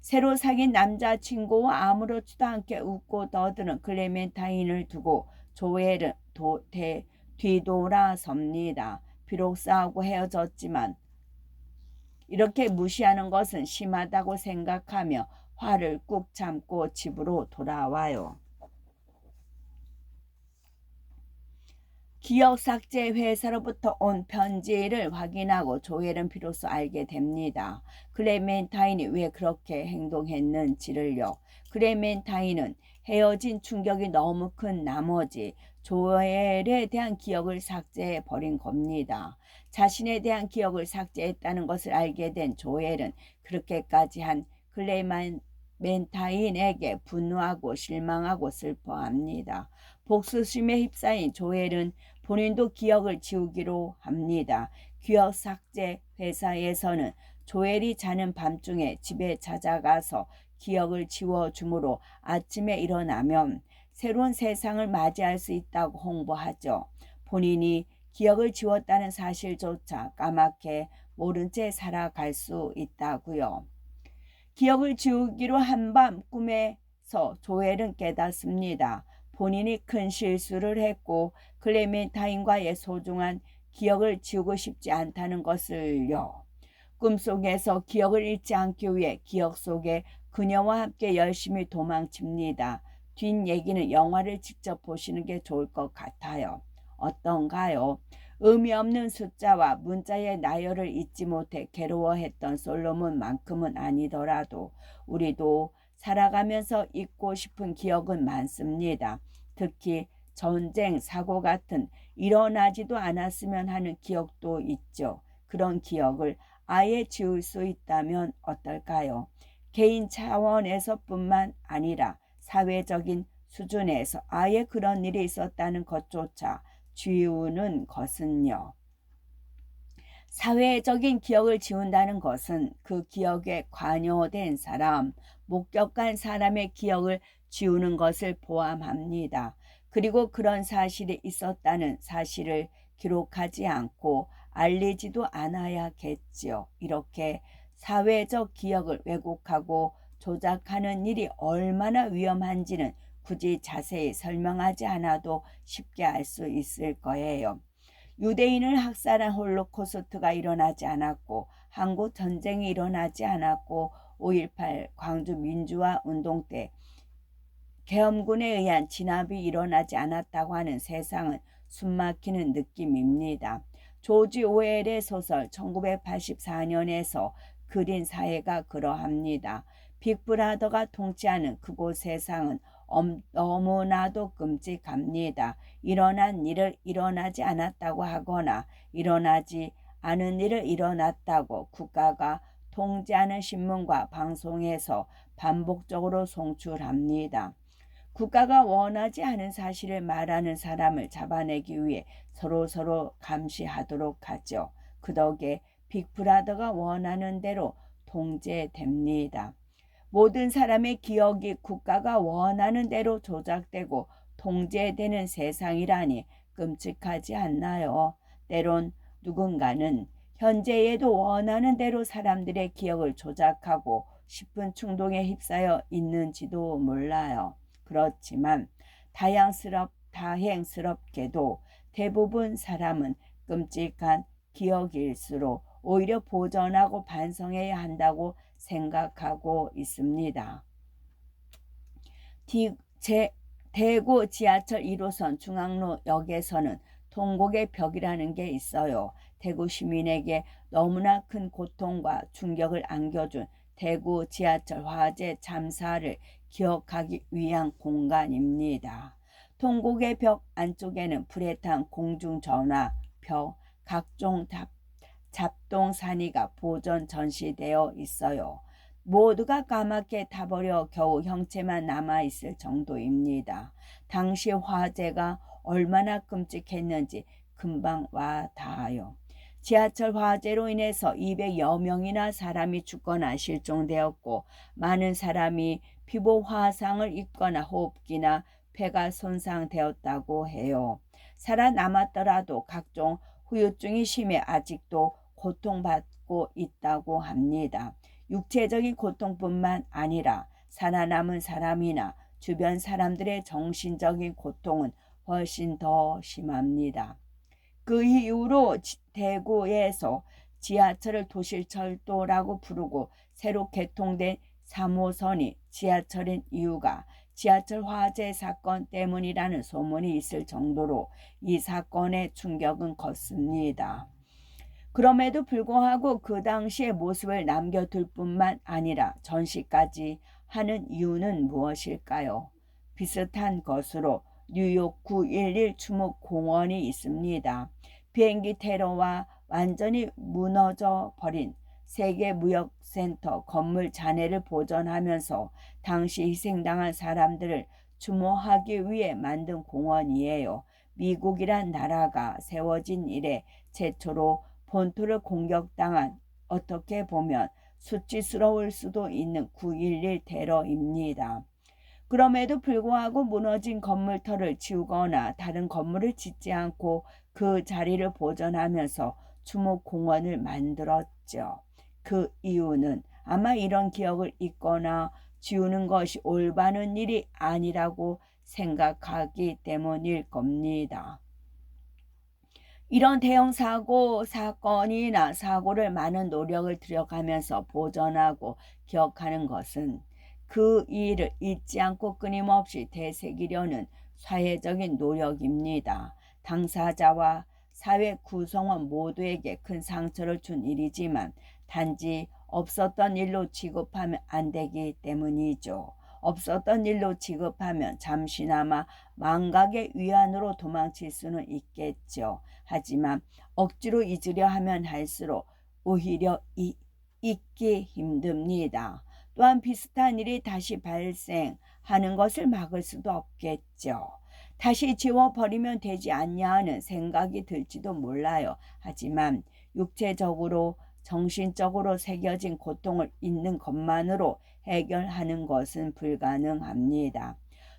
새로 사귄 남자친구와 아무렇지도 않게 웃고 떠드는 클레멘타인을 두고 조엘은 뒤돌아섭니다. 비록 싸우고 헤어졌지만 이렇게 무시하는 것은 심하다고 생각하며 화를 꾹 참고 집으로 돌아와요. 기억 삭제 회사로부터 온 편지를 확인하고 조엘은 비로소 알게 됩니다. 클레멘타인이 왜 그렇게 행동했는지를요. 클레멘타인은 헤어진 충격이 너무 큰 나머지 조엘에 대한 기억을 삭제해 버린 겁니다. 자신에 대한 기억을 삭제했다는 것을 알게 된 조엘은 그렇게까지 한 클레멘타인에게 분노하고 실망하고 슬퍼합니다. 복수심에 휩싸인 조엘은 본인도 기억을 지우기로 합니다. 기억 삭제 회사에서는 조엘이 자는 밤중에 집에 찾아가서 기억을 지워주므로 아침에 일어나면 새로운 세상을 맞이할 수 있다고 홍보하죠. 본인이 기억을 지웠다는 사실조차 까맣게 모른 채 살아갈 수 있다고요. 기억을 지우기로 한 밤 꿈에서 조엘은 깨닫습니다. 본인이 큰 실수를 했고 클레멘타인과의 소중한 기억을 지우고 싶지 않다는 것을요. 꿈속에서 기억을 잃지 않기 위해 기억 속에 그녀와 함께 열심히 도망칩니다. 뒷얘기는 영화를 직접 보시는 게 좋을 것 같아요. 어떤가요? 의미 없는 숫자와 문자의 나열을 잊지 못해 괴로워했던 솔로몬만큼은 아니더라도 우리도 살아가면서 잊고 싶은 기억은 많습니다. 특히 전쟁, 사고 같은 일어나지도 않았으면 하는 기억도 있죠. 그런 기억을 아예 지울 수 있다면 어떨까요? 개인 차원에서뿐만 아니라 사회적인 수준에서 아예 그런 일이 있었다는 것조차 지우는 것은요. 사회적인 기억을 지운다는 것은 그 기억에 관여된 사람, 목격한 사람의 기억을 지우는 것을 포함합니다. 그리고 그런 사실이 있었다는 사실을 기록하지 않고 알리지도 않아야겠지요. 이렇게 사회적 기억을 왜곡하고 조작하는 일이 얼마나 위험한지는 굳이 자세히 설명하지 않아도 쉽게 알 수 있을 거예요. 유대인을 학살한 홀로코스트가 일어나지 않았고 한국 전쟁이 일어나지 않았고 5.18 광주 민주화 운동 때 계엄군에 의한 진압이 일어나지 않았다고 하는 세상은 숨막히는 느낌입니다. 조지 오웰의 소설 1984년에서 그린 사회가 그러합니다. 빅브라더가 통치하는 그곳 세상은 너무나도 끔찍합니다. 일어난 일을 일어나지 않았다고 하거나 일어나지 않은 일을 일어났다고 국가가 통제하는 신문과 방송에서 반복적으로 송출합니다. 국가가 원하지 않은 사실을 말하는 사람을 잡아내기 위해 서로 감시하도록 하죠. 그 덕에 빅브라더가 원하는 대로 통제됩니다. 모든 사람의 기억이 국가가 원하는 대로 조작되고 통제되는 세상이라니 끔찍하지 않나요? 때론 누군가는 현재에도 원하는 대로 사람들의 기억을 조작하고 싶은 충동에 휩싸여 있는지도 몰라요. 그렇지만 다행스럽게도 대부분 사람은 끔찍한 기억일수록 오히려 보존하고 반성해야 한다고 생각하고 있습니다. 대구 지하철 1호선 중앙로역에서는 통곡의 벽이라는 게 있어요. 대구 시민에게 너무나 큰 고통과 충격을 안겨준 대구 지하철 화재 참사를 기억하기 위한 공간입니다. 통곡의 벽 안쪽에는 불에 탄 공중전화, 벽, 각종 잡동사니가 보존 전시되어 있어요. 모두가 까맣게 타버려 겨우 형체만 남아있을 정도입니다. 당시 화재가 얼마나 끔찍했는지 금방 와 닿아요. 지하철 화재로 인해서 200여 명이나 사람이 죽거나 실종되었고 많은 사람이 피부 화상을 입거나 호흡기나 폐가 손상되었다고 해요. 살아남았더라도 각종 후유증이 심해 아직도 고통받고 있다고 합니다. 육체적인 고통뿐만 아니라 살아남은 사람이나 주변 사람들의 정신적인 고통은 훨씬 더 심합니다. 그 이후로 대구에서 지하철을 도실철도라고 부르고 새로 개통된 3호선이 지하철인 이유가 지하철 화재 사건 때문이라는 소문이 있을 정도로 이 사건의 충격은 컸습니다. 그럼에도 불구하고 그 당시의 모습을 남겨둘 뿐만 아니라 전시까지 하는 이유는 무엇일까요? 비슷한 것으로 뉴욕 9.11 추모공원이 있습니다. 비행기 테러와 완전히 무너져 버린 세계무역센터 건물 잔해를 보존하면서 당시 희생당한 사람들을 추모하기 위해 만든 공원이에요. 미국이란 나라가 세워진 이래 최초로 본토를 공격당한 어떻게 보면 수치스러울 수도 있는 9.11 테러입니다. 그럼에도 불구하고 무너진 건물터를 지우거나 다른 건물을 짓지 않고 그 자리를 보존하면서 추모공원을 만들었죠. 그 이유는 아마 이런 기억을 잊거나 지우는 것이 올바른 일이 아니라고 생각하기 때문일 겁니다. 이런 대형 사건이나 사고를 많은 노력을 들여가면서 보존하고 기억하는 것은 그 일을 잊지 않고 끊임없이 되새기려는 사회적인 노력입니다. 당사자와 사회 구성원 모두에게 큰 상처를 준 일이지만 단지 없었던 일로 취급하면 안 되기 때문이죠. 없었던 일로 지급하면 잠시나마 망각의 위안으로 도망칠 수는 있겠죠. 하지만 억지로 잊으려 하면 할수록 오히려 잊기 힘듭니다. 또한 비슷한 일이 다시 발생하는 것을 막을 수도 없겠죠. 다시 지워버리면 되지 않냐 하는 생각이 들지도 몰라요. 하지만 육체적으로 정신적으로 새겨진 고통을 잊는 것만으로 해결하는 것은 불가능합니다.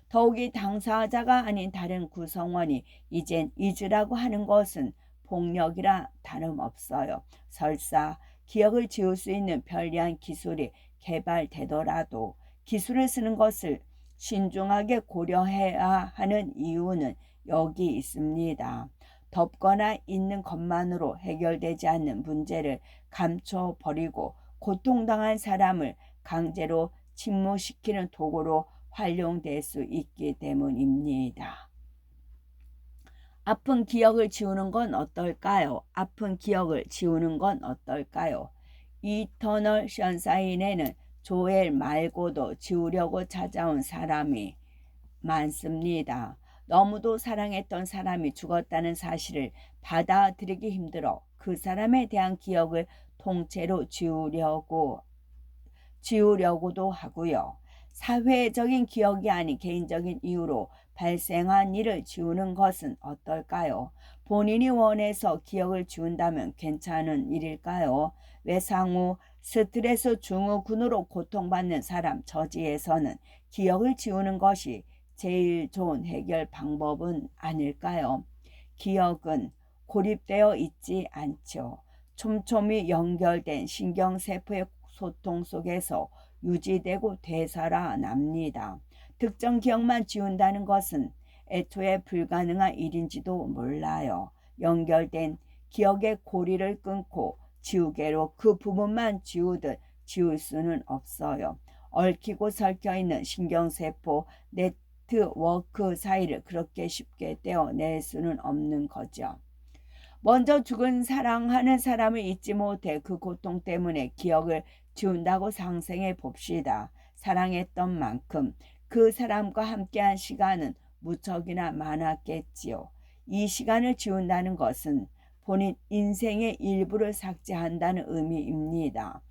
더욱이 당사자가 아닌 다른 구성원이 이젠 잊으라고 하는 것은 폭력이라 다름없어요. 설사 기억을 지울 수 있는 편리한 기술이 개발되더라도 기술을 쓰는 것을 신중하게 고려해야 하는 이유는 여기 있습니다. 덮거나 잊는 것만으로 해결되지 않는 문제를 감춰버리고 고통당한 사람을 강제로 침묵시키는 도구로 활용될 수 있기 때문입니다. 아픈 기억을 지우는 건 어떨까요? 아픈 기억을 지우는 건 어떨까요? 이터널 션사인에는 조엘 말고도 지우려고 찾아온 사람이 많습니다. 너무도 사랑했던 사람이 죽었다는 사실을 받아들이기 힘들어 그 사람에 대한 기억을 통째로 지우려고도 하고요. 사회적인 기억이 아닌 개인적인 이유로 발생한 일을 지우는 것은 어떨까요? 본인이 원해서 기억을 지운다면 괜찮은 일일까요? 외상 후 스트레스 증후군으로 고통받는 사람 처지에서는 기억을 지우는 것이 제일 좋은 해결 방법은 아닐까요? 기억은 고립되어 있지 않죠. 촘촘히 연결된 신경세포의 소통 속에서 유지되고 되살아납니다. 특정 기억만 지운다는 것은 애초에 불가능한 일인지도 몰라요. 연결된 기억의 고리를 끊고 지우개로 그 부분만 지우듯 지울 수는 없어요. 얽히고 설켜있는 신경세포 네트워크 사이를 그렇게 쉽게 떼어낼 수는 없는 거죠. 먼저 죽은 사랑하는 사람을 잊지 못해 그 고통 때문에 기억을 지운다고 상상해 봅시다. 사랑했던 만큼 그 사람과 함께한 시간은 무척이나 많았겠지요. 이 시간을 지운다는 것은 본인 인생의 일부를 삭제한다는 의미입니다.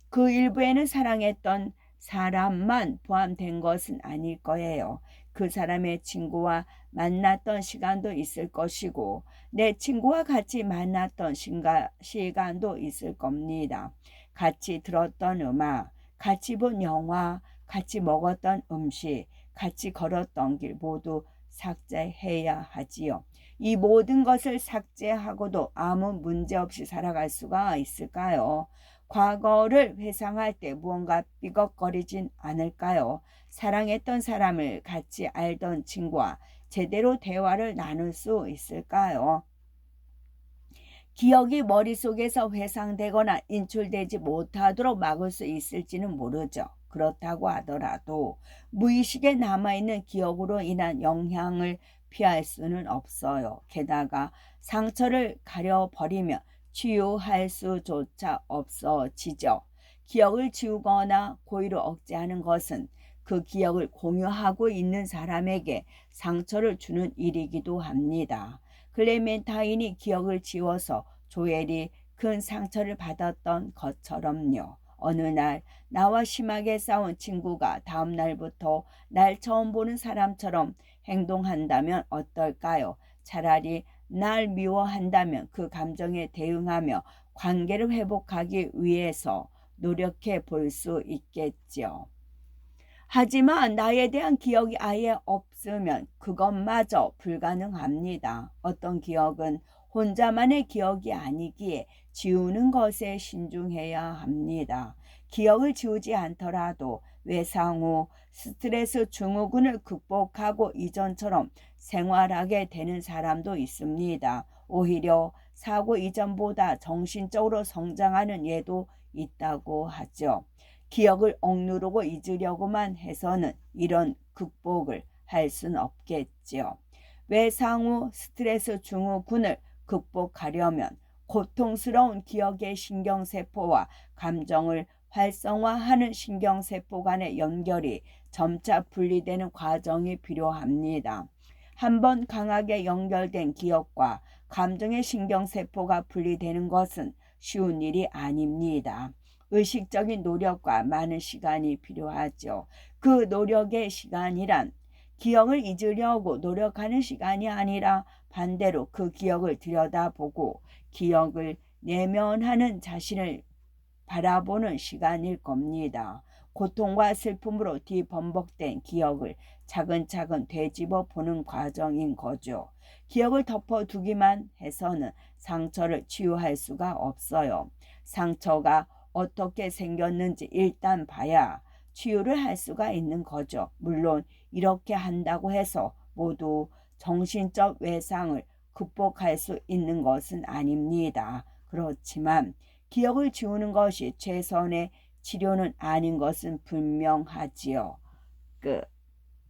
그 일부에는 사랑했던 사람만 포함된 것은 아닐 거예요. 그 사람의 친구와 만났던 시간도 있을 것이고 내 친구와 같이 만났던 시간도 있을 겁니다. 같이 들었던 음악, 같이 본 영화, 같이 먹었던 음식, 같이 걸었던 길 모두 삭제해야 하지요. 이 모든 것을 삭제하고도 아무 문제 없이 살아갈 수가 있을까요? 과거를 회상할 때 무언가 삐걱거리진 않을까요? 사랑했던 사람을 같이 알던 친구와 제대로 대화를 나눌 수 있을까요? 기억이 머릿속에서 회상되거나 인출되지 못하도록 막을 수 있을지는 모르죠. 그렇다고 하더라도 무의식에 남아있는 기억으로 인한 영향을 피할 수는 없어요. 게다가 상처를 가려버리면 치유할 수조차 없어지죠. 기억을 지우거나 고의로 억제하는 것은 그 기억을 공유하고 있는 사람에게 상처를 주는 일이기도 합니다. 클레멘타인이 기억을 지워서 조엘이 큰 상처를 받았던 것처럼요. 어느 날 나와 심하게 싸운 친구가 다음 날부터 날 처음 보는 사람처럼 행동한다면 어떨까요? 차라리 날 미워한다면 그 감정에 대응하며 관계를 회복하기 위해서 노력해 볼 수 있겠죠. 하지만 나에 대한 기억이 아예 없으면 그것마저 불가능합니다. 어떤 기억은 혼자만의 기억이 아니기에 지우는 것에 신중해야 합니다. 기억을 지우지 않더라도 외상 후 스트레스 증후군을 극복하고 이전처럼 생활하게 되는 사람도 있습니다. 오히려 사고 이전보다 정신적으로 성장하는 예도 있다고 하죠. 기억을 억누르고 잊으려고만 해서는 이런 극복을 할 수는 없겠죠. 외상 후 스트레스 증후군을 극복하려면 고통스러운 기억의 신경세포와 감정을 활성화하는 신경세포 간의 연결이 점차 분리되는 과정이 필요합니다. 한번 강하게 연결된 기억과 감정의 신경세포가 분리되는 것은 쉬운 일이 아닙니다. 의식적인 노력과 많은 시간이 필요하죠. 그 노력의 시간이란 기억을 잊으려고 노력하는 시간이 아니라 반대로 그 기억을 들여다보고 기억을 내면하는 자신을 바라보는 시간일 겁니다. 고통과 슬픔으로 뒤범벅된 기억을 차근차근 되짚어 보는 과정인 거죠. 기억을 덮어두기만 해서는 상처를 치유할 수가 없어요. 상처가 어떻게 생겼는지 일단 봐야 치유를 할 수가 있는 거죠. 물론 이렇게 한다고 해서 모두 정신적 외상을 극복할 수 있는 것은 아닙니다. 그렇지만 기억을 지우는 것이 최선의 치료는 아닌 것은 분명하지요. 끝.